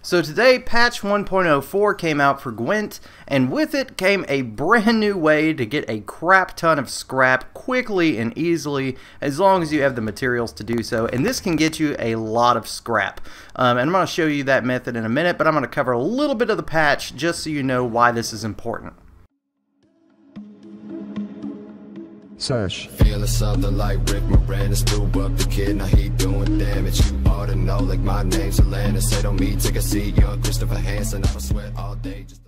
So today, patch 1.04 came out for Gwent, and with it came a brand new way to get a crap ton of scrap quickly and easily, as long as you have the materials to do so. And this can get you a lot of scrap. And I'm going to show you that method in a minute, but I'm going to cover a little bit of the patch just so you know why this is important. Search. Feeling something like Rick Moranis blew up the kid, now he doing damage. You ought to know, like my name's Alanis. Say don't me, take a seat, young Christopher Hansen. I don't sweat all day just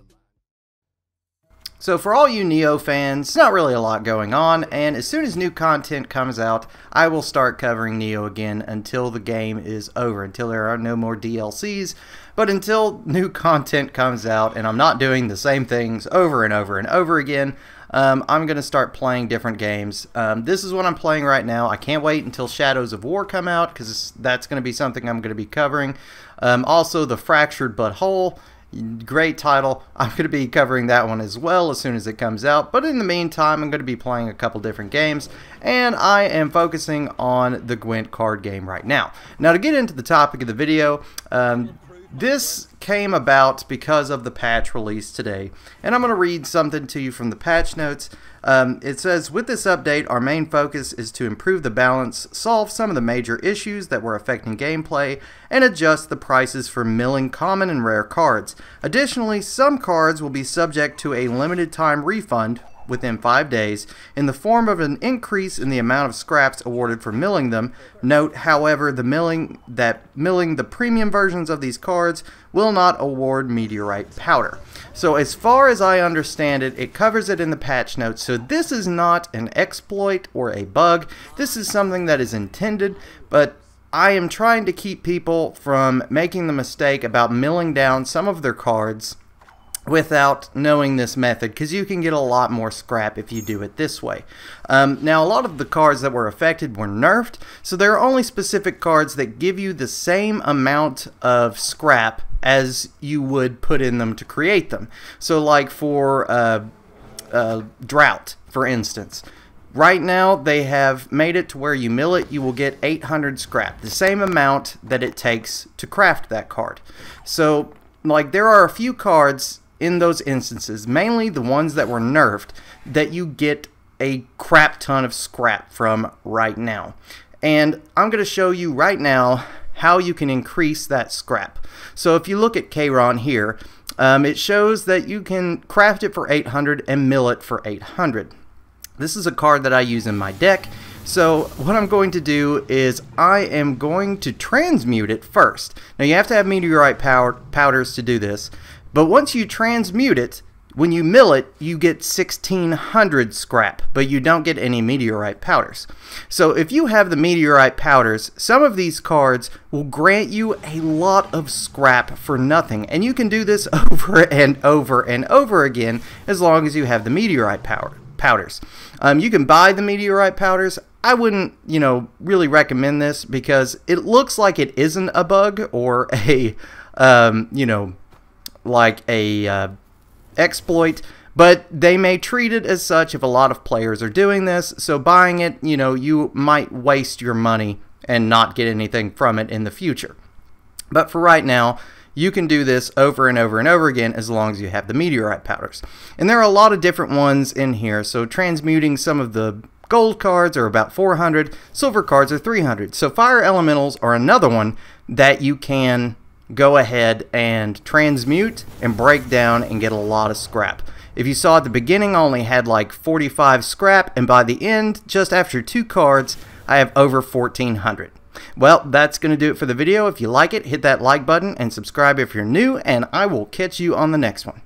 So for all you Neo fans, not really a lot going on, and as soon as new content comes out, I will start covering Neo again until the game is over, until there are no more DLCs. But until new content comes out and I'm not doing the same things over and over and over again, I'm going to start playing different games. This is what I'm playing right now. I can't wait until Shadows of War come out, because that's going to be something I'm going to be covering. Also, The Fractured But Whole. Great title. I'm going to be covering that one as well as soon as it comes out. But in the meantime, I'm going to be playing a couple different games, and I am focusing on the Gwent card game right now. Now, to get into the topic of the video, this came about because of the patch released today, and I'm going to read something to you from the patch notes. It says, with this update, our main focus is to improve the balance, solve some of the major issues that were affecting gameplay, and adjust the prices for milling common and rare cards. Additionally, some cards will be subject to a limited time refund within 5 days in the form of an increase in the amount of scraps awarded for milling them. Note, however, milling the premium versions of these cards will not award meteorite powder. So as far as I understand it, it covers it in the patch notes. So this is not an exploit or a bug. This is something that is intended, but I am trying to keep people from making the mistake about milling down some of their cards without knowing this method, because you can get a lot more scrap if you do it this way. Now, a lot of the cards that were affected were nerfed, so there are only specific cards that give you the same amount of scrap as you would put in them to create them. So like for Drought, for instance. Right now, they have made it to where you mill it, you will get 800 scrap, the same amount that it takes to craft that card. So, like, there are a few cards in those instances, mainly the ones that were nerfed, that you get a crap ton of scrap from right now. And I'm going to show you right now how you can increase that scrap. So if you look at Kayran here, it shows that you can craft it for 800 and mill it for 800. This is a card that I use in my deck. So what I'm going to do is I am going to transmute it first. Now you have to have meteorite powders to do this. But once you transmute it, when you mill it, you get 1600 scrap, but you don't get any meteorite powders. So if you have the meteorite powders, some of these cards will grant you a lot of scrap for nothing. And you can do this over and over and over again as long as you have the meteorite powders. You can buy the meteorite powders. I wouldn't, really recommend this, because it looks like it isn't a bug or a, like a exploit, but they may treat it as such if a lot of players are doing this. So buying it, you might waste your money and not get anything from it in the future. But for right now, you can do this over and over and over again as long as you have the meteorite powders. And there are a lot of different ones in here. So transmuting some of the gold cards are about 400, silver cards are 300. So fire elementals are another one that you can go ahead and transmute and break down and get a lot of scrap. If you saw at the beginning, I only had like 45 scrap, and by the end, just after 2 cards, I have over 1400. Well, that's going to do it for the video. If you like it, hit that like button and subscribe if you're new, and I will catch you on the next one.